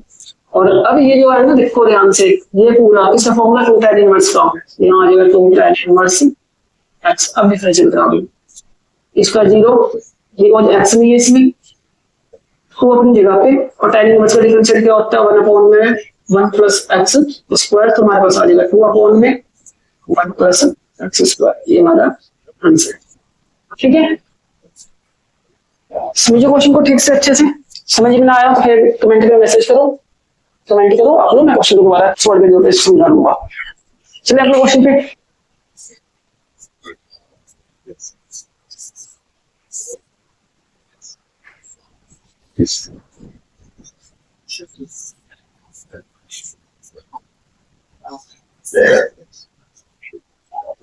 और अब ये जो है ना देखो ध्यान से, ये पूरा इसका फॉर्मूला 2 tan इनवर्स का, यहाँ आ जाएगा 2 tan इनवर्स एक्स। अब डिफरेंशिएट करा दो, इसका 0, ये कौन एक्स नहीं है इसमें, तो अपनी जगह पे, और tan इनवर्स का डिफरेंशिएट क्या होता है 1 अपॉन में 1 प्लस एक्स स्क्वायर, तो हमारे पास आ जाएगा 2 अपॉन में 1 प्लस एक्स स्क्वायर, ये हमारा आंसर। ठीक है, समझो क्वेश्चन को ठीक से, अच्छे से समझ में ना आया तो फिर कमेंट में मैसेज करो, कमेंट करो आप लोग, मैं क्वेश्चन को दोबारा शॉर्ट वीडियो पे समझा दूंगा। चलिए अगले क्वेश्चन पे,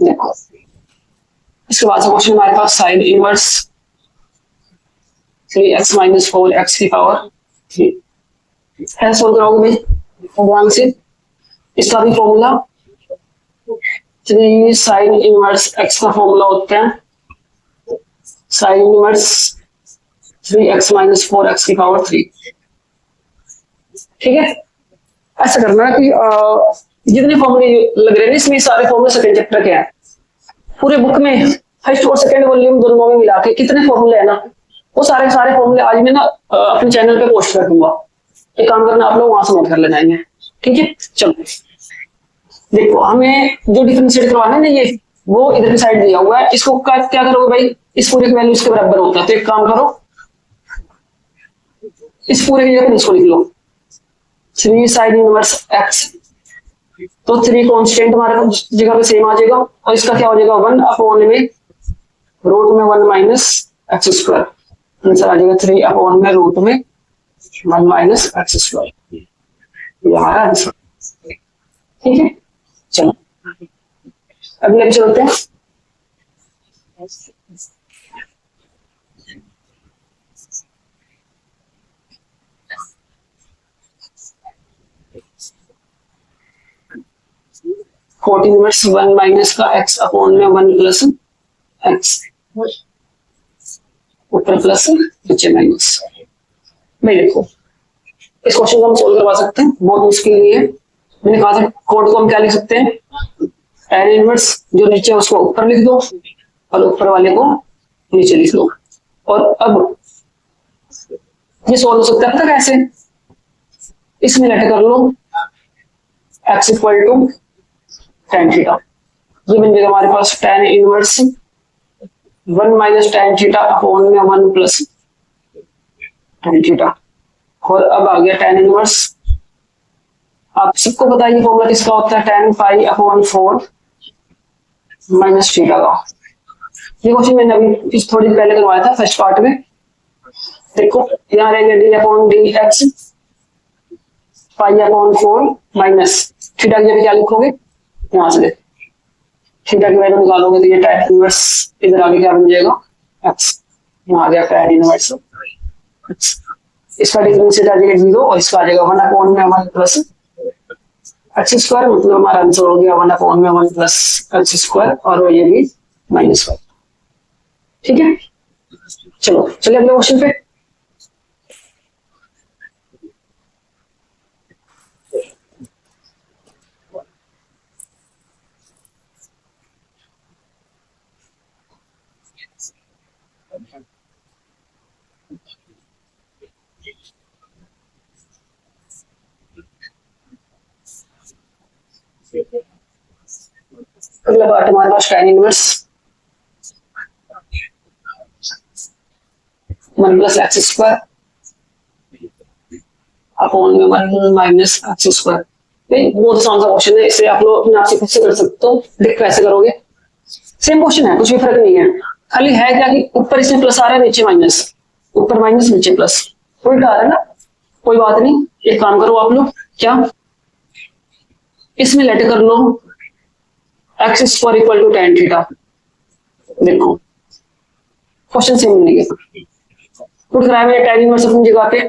देखो इसके बाद से क्वेश्चन हमारे पास sine inverse 3x minus 4x की पावर 3 है। सोल्व कराओगे भाई ध्यान से, इसका भी फॉर्मूला 3 साइन इनवर्स x का फॉर्मूला होता है sine inverse 3x minus 4x की पावर 3। ठीक है, ऐसा करना है कि जितने फॉर्मूले लग रहे हैं इसमें सारे फॉर्मूले सेकंड चैप्टर के हैं, पूरे बुक में फर्स्ट और सेकंड वॉल्यूम दोनों में मिला के कितने फॉर्मूले हैं ना, वो सारे फॉर्मूले आज मैं ना अपने चैनल पे पोस्ट कर दूंगा। एक काम करना आप लोग वहां से नोट कर लेना है। ठीक है, चलो देखो हमें जो डिफरेंशिएट करवाना है ना, ये वो इधर की साइड दिया हुआ है, इसको क्या करोगे भाई, इस पूरे की वैल्यू इसके बराबर होता है, तो एक काम करो इस पूरे की जगह इसको लिख लो 3 साइन इनवर्स एक्स, तो 3 कांस्टेंट हमारे जगह पे सेम आ जाएगा, और इसका क्या हो जाएगा 1 अपॉन में रूट में 1 माइनस एक्स स्क्वायर, आंसर आ जाएगा 3 अपॉन में रूट में 1 माइनस एक्स स्क्वायर, ये हमारा आंसर। ठीक है, चलो अगले पे चलते हैं। फोर्टीन इनवर्स 1 माइनस का x अपॉन में 1 प्लस एक्स, ऊपर प्लस नीचे माइनस। मैं देखो इस क्वेश्चन को हम सोल्व करवा सकते हैं, बहुत मुश्किल नहीं है। मैंने कहा था कोड को हम क्या लिख सकते हैं, tan इनवर्स जो नीचे उसको ऊपर लिख दो और ऊपर वाले को नीचे लिख लो। और अब ये सोल्व हो सकता है पता कैसे, इसमें लेट कर लो x equal to tan theta, ये बन जाएगा हमारे पास tan inverse 1 minus tan theta upon में 1 प्लस tan थीटा। और अब आ गया tan इनवर्स, आप सबको बताइए फॉर्मूला किसका होता है, tan pi upon 4 minus theta का। ये क्वेश्चन मैंने अभी थोड़ी देर पहले करवाया था फर्स्ट पार्ट में। देखो यहाँ रहेंगे D upon d x pi upon 4 minus theta की जगह क्या लिखोगे, यहाँ से थीटा की वैल्यू निकालोगे तो ये tan इनवर्स इधर आगे क्या बन जाएगा x, यहाँ आ गया tan इनवर्स x, इसका डिफरेंशिएट आ जाएगा 0 और इसका आ जाएगा 1 अपॉन में 1 प्लस एक्स स्क्वायर, मतलब हमारा आंसर हो गया 1 अपॉन में 1 प्लस एक्स स्क्वायर, और ये भी -1। ठीक है, चलो चलिए अगले क्वेश्चन पे। अगला पार्ट हमारे पास tan inverse one plus x square upon में वन माइनस एक्स स्क्वायर। बहुत आसान सा क्वेश्चन है, इसे आप लोग अपने आप से खुद से कर सकते हो। देख कैसे करोगे, सेम क्वेश्चन है, कुछ भी फर्क नहीं है। खाली है क्या कि ऊपर इसमें प्लस आ रहा है, नीचे माइनस, ऊपर माइनस नीचे प्लस, उल्टा आ रहा है ना। कोई बात नहीं, एक काम करो आप लोग, क्या इसमें लेट कर लो x square equal to tan theta. देखो क्वेश्चन सेम नहीं है, पुट कराया मैंने tan इनवर्स अपनी जगह पे,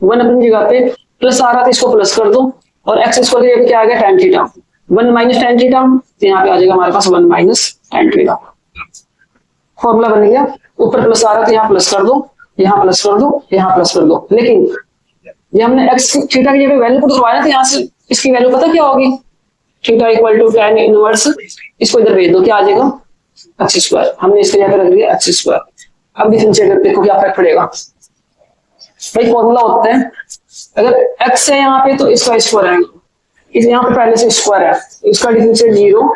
वन अपनी जगह पे, प्लस आ रहा था इसको प्लस कर दो, और एक्स स्क्वायर की जगह पे क्या आ गया tan theta, one minus tan theta, तो यहाँ पे आ जाएगा हमारे पास one minus tan theta. Formula बन गया, ऊपर प्लस आ रहा था यहाँ प्लस कर दो, यहाँ प्लस कर दो, यहाँ प्लस कर दो। लेकिन ये हमने एक्स थीटा की जगह वैल्यू पुट करवाया था, यहाँ से इसकी वैल्यू पता क्या होगी, theta equal to tan inverse, इसको इधर भेज दो, क्या आ जाएगा एक्स स्क्वायर। हमने इसके जगह रख दिया एक्स स्क्वायर। अब डिफरेंशिएट करके देखो क्या फर्क पड़ेगा। भाई फॉर्मूला होता है, अगर x है यहाँ पे तो इसका स्क्वायर आएगा, इस यहाँ पे पहले से स्क्वायर है, इसका डिफरेंशिएट जीरो,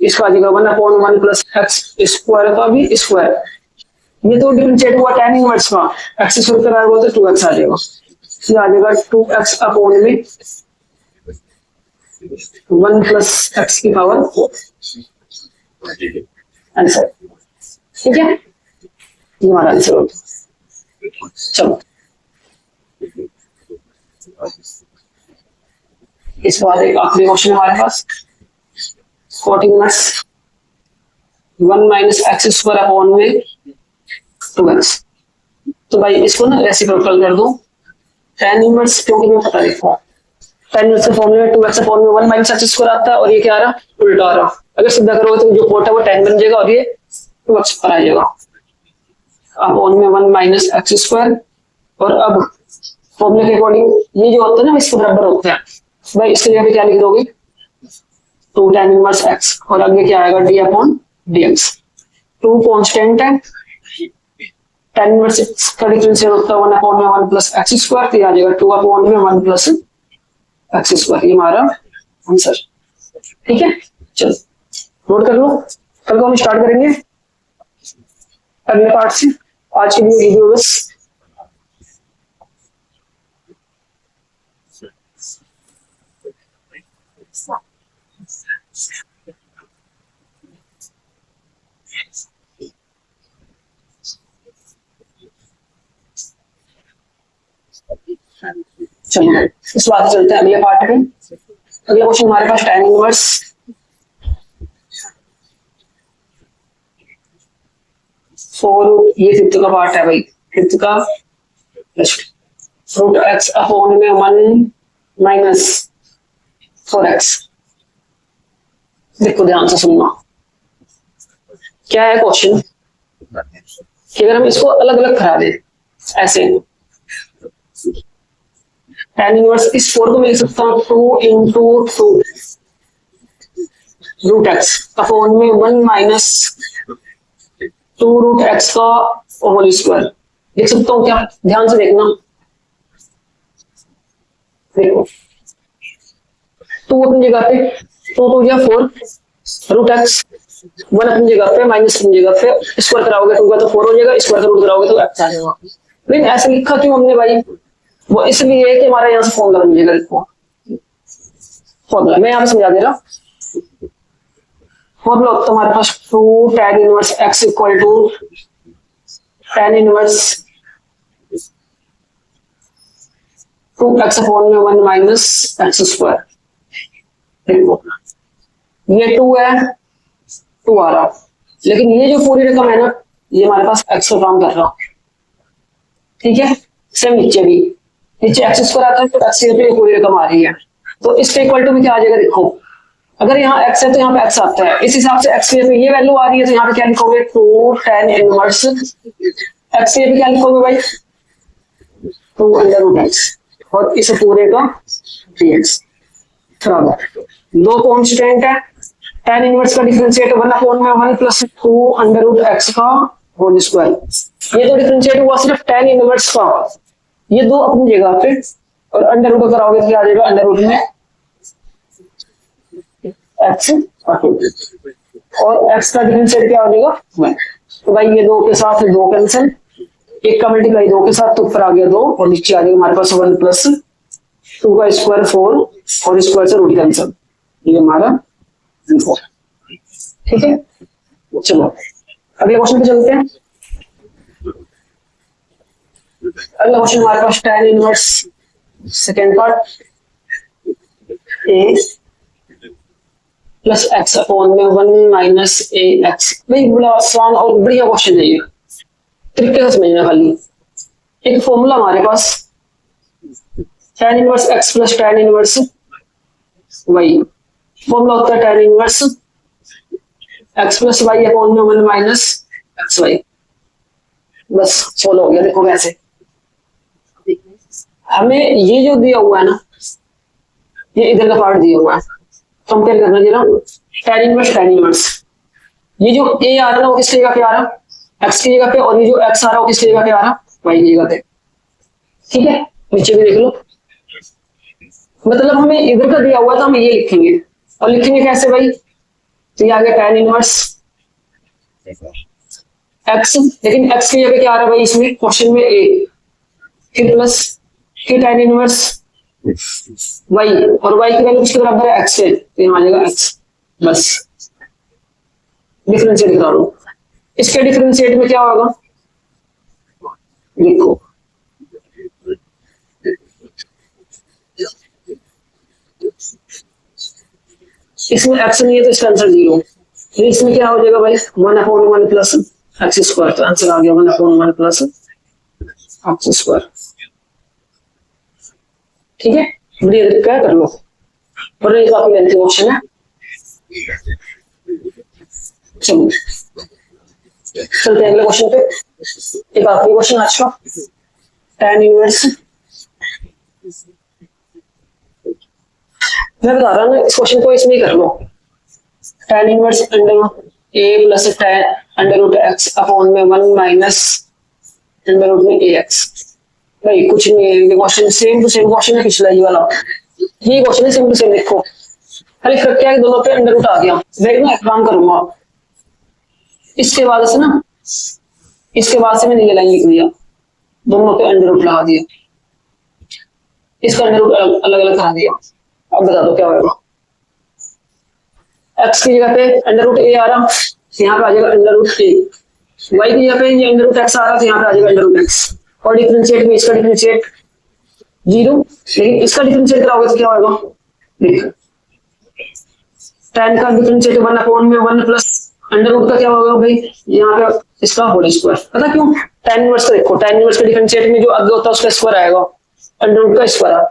इसका आ जाएगा one upon one plus x square का भी स्क्वायर। ये तो डिफरेंशिएट हुआ tan इनवर्स का, एक्स स्क्वायर कराया हुआ तो 2x आ जाएगा, ये आ जाएगा 2x अपॉन में वन प्लस एक्स की पावर 4 आंसर। ठीक है, ये हमारा आंसर होगा। चलो इसके बाद एक आखिरी क्वेश्चन हमारे पास, 14 minus one minus x square upon में 2x। तो भाई इसको ना रेसिप्रोकल कर दो, tan इनवर्स क्योंकि मैं पता देखो tan इनवर्स के फॉर्मूले में 2x अपॉन में वन माइनस एक्स स्क्वायर आता है, और ये क्या आ रहा उल्टा आ रहा। अगर सीधा करोगे तो जो कोट है वो tan बन जाएगा और ये 2x पर आ जाएगा अपॉन में वन माइनस एक्स स्क्वायर। और अब फॉर्मूले के अकॉर्डिंग ये जो होता है ना इसके बराबर होता है, भाई इसके जगह पे क्या लिख दोगे 2 tan इनवर्स x, और आगे क्या आएगा d अपॉन dx। 2 कांस्टेंट है, tan इनवर्स x का डिफरेंशियल होता है वन अपॉन में वन प्लस एक्स स्क्वायर, तो आ जाएगा 2 अपॉन में वन प्लस एक्स स्क्वायर। ये हमारा आंसर। ठीक है, चलो नोट कर लो, कल को हम स्टार्ट करेंगे अगले पार्ट से। आज के लिए वीडियो बस चलो इस बात से चलते हैं अगले पार्ट में। अगला क्वेश्चन हमारे पास tan इनवर्स फोर, ये फिफ्थ का पार्ट है भाई, फिफ्थ का रूट एक्स अपॉन में वन माइनस 4x। देखो ध्यान से सुनना, क्या है क्वेश्चन कि अगर हम इसको अलग अलग करा दें ऐसे, tan इनवर्स इस 4 को मैं लिख सकता हूँ 2 इंटू 2 रूट एक्स अपॉन में वन माइनस 2 रूट एक्स का होल स्क्वायर लिख सकता हूँ क्या। ध्यान से देखना, देखो 2 अपनी जगह पे, 2 2 या 4 रूट एक्स, वन अपनी जगह पे माइनस अपनी जगह पे, स्क्वायर कराओगे 2 का तो 4 हो जाएगा, स्क्वायर का रूट कराओगे तो x आ जाएगा। लेकिन ऐसे लिखा क्यों हमने भाई, वो इसलिए कि हमारा यहाँ से फॉर्मूला बन जाएगा। देखो फॉर्मूला मैं यहाँ पे समझा दे रहा, फॉर्मूला होता है हमारे पास 2 tan inverse x equal to tan inverse 2x upon में 1 माइनस एक्स स्क्वायर। देखो ये 2 है, 2 आ रहा, लेकिन ये जो पूरी रकम है ना ये हमारे पास x का काम कर रहा। ठीक है, सेम नीचे भी, नीचे एक्स स्क्वायर आता है तो एक्स पे पूरी रकम आ रही है, तो इसके इक्वल टू में क्या आ जाएगा। देखो अगर यहाँ x है तो यहाँ पे x आता है, इस हिसाब से x पे ये वैल्यू आ रही है तो यहाँ पे क्या लिखोगे 2 tan इनवर्स x पे क्या लिखोगे भाई 2 अंडर रूट x, और इस पूरे का dx। बराबर दो कांस्टेंट है, tan इनवर्स का डिफरेंशिएट 1 अपॉन में 1 प्लस 2 अंडर रूट x का होल स्क्वायर। ये तो डिफरेंशिएट हुआ सिर्फ tan इनवर्स का, ये दो अपनी जगह पे, और अंडर रूट कराओगे तो आ जाएगा अंडर रूट में x और x का डिफरेंशिएट क्या हो जाएगा 1। तो भाई ये दो के साथ दो कैंसिल, एक का मल्टीप्लाई 2 के साथ तो ऊपर आ गया 2 और नीचे आ जाएगा हमारे पास 1 प्लस 2 का स्क्वायर 4 और स्क्वायर से रूट कैंसल, ये हमारा 4। ठीक है, चलो अगले क्वेश्चन पे चलते हैं। अगला क्वेश्चन हमारे पास tan inverse second part A plus x upon में 1 माइनस ए एक्स। भाई बड़ा आसान और बढ़िया क्वेश्चन है ये, तरीके से समझना। खाली एक फॉर्मूला हमारे पास tan inverse x plus tan inverse y, formula होता है tan inverse x plus y upon में 1 माइनस एक्स वाई। बस फॉलो हो गया। देखो कैसे हमें ये जो दिया हुआ है ना, ये इधर का पार्ट दिया हुआ है, कंपेयर करना जरा tan इनवर्स। ये जो a आ रहा है ना वो किसकी जगह पे आ रहा है, x की जगह पे, और ये जो x आ रहा है वो किसकी जगह पे आ रहा है, y की जगह पे। ठीक है, नीचे भी देख लो। मतलब हमें इधर का दिया हुआ तो हम ये लिखेंगे, और लिखेंगे कैसे भाई, तो ये आ गया tan इनवर्स x, लेकिन x की जगह क्या आ रहा है भाई इसमें क्वेश्चन में a, फिर प्लस फिर tan इनवर्स y, और y की वैल्यू किसके बराबर है, x है, तो यहाँ आ जाएगा x। बस डिफरेंशिएट करा लो। इसके डिफरेंशिएट में क्या होगा, देखो इसमें x नहीं है तो इसका आंसर 0, तो इसमें क्या हो जाएगा भाई 1/1 प्लस एक्स स्क्वायर, तो आंसर आ गया 1/1 प्लस एक्स स्क्वायर। ठीक है, बढ़िया क्या कर लो, और ये काफी लेंथी क्वेश्चन है। चलो चलते हैं अगले क्वेश्चन पे। एक आखिरी क्वेश्चन आज का, tan इनवर्स। मैं बता रहा हूँ ना, इस क्वेश्चन को इसमें कर लो, tan inverse under a plus under root x upon में 1 माइनस अंडर रूट में ax। भाई कुछ नहीं है, ये question same to same question है पिछला ये वाला, ये क्वेश्चन है सेम टू सेम। देखो खाली फर्क क्या है, दोनों पे अंडर रूट आ गया। देख ना, एक काम करूंगा, इसके बाद से ना, इसके बाद से मैंने ये लाइन लिख दिया, दोनों पे अंडर रूट लगा दिया, इसका अंडर रूट अलग अलग करा दिया। अब बता दो क्या होगा, x की जगह पे अंडर रूट a आ रहा, यहाँ पे आ जाएगा अंडर रूट a, y की जगह पे ये अंडर रूट x आ रहा, तो यहाँ पे आ जाएगा अंडर रूट x, और डिफरेंशिएट में इसका डिफरेंशिएट 0, लेकिन इसका डिफरेंशिएट कराओगे तो क्या होगा, देख tan का डिफरेंशिएट 1/1 में 1 प्लस अंडर रूट का क्या होगा भाई, यहाँ पे इसका होल स्क्वायर। पता क्यों, tan इनवर्स का देखो, tan इनवर्स के डिफरेंशिएट में जो आगे होता है उसका स्क्वायर आएगा, अंडर रूट का स्क्वायर।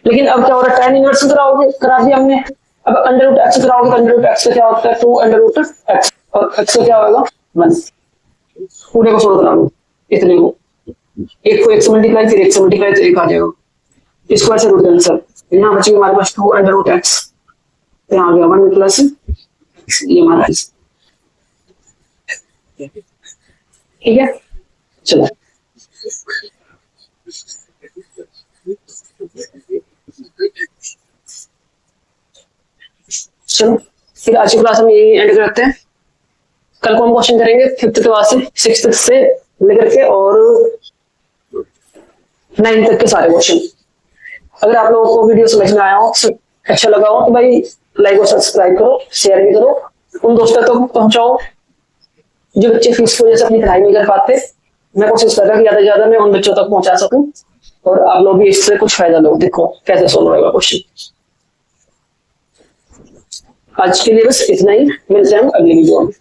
लेकिन अब क्या हो रहा है, tan इनवर्स कराओगे, करा दिया हमने, अब अंडर रूट एक्स कराओगे तो अंडर रूट एक्स का क्या होता है 2 अंडर रूट एक्स, और एक्स का क्या होगा 1। पूरे को सोल्व करा लो, इतने को, एक को 1 से मल्टीप्लाई, फिर 1 से मल्टीप्लाई तो 1 आ जाएगा, स्क्वायर से रूट कैंसल, यहाँ बचेगा हमारे पास 2 अंडर रूट एक्स, यहाँ आ गया 1 प्लस ये हमारा एक्स। ठीक है, चलो चलो फिर आज की क्लास हम यही एंड करते हैं। कल को हम क्वेश्चन करेंगे 5th के बाद से 6th से लेकर के और 9th तक के सारे क्वेश्चन। अगर आप लोगों को वीडियो समझ में आया हो, अच्छा लगा हो, तो भाई लाइक और सब्सक्राइब करो, शेयर भी करो, उन दोस्तों तक पहुंचाओ जो बच्चे फीस की वजह से अपनी पढ़ाई नहीं कर पाते। मैं कोशिश कर रहा हूँ कि ज्यादा से ज्यादा मैं उन बच्चों तक पहुंचा सकूं, और आप लोग भी इससे कुछ फायदा लो। देखो कैसे सोल्व होगा क्वेश्चन। आज के लिए बस इतना ही, मिलते हैं हम अगली वीडियो में।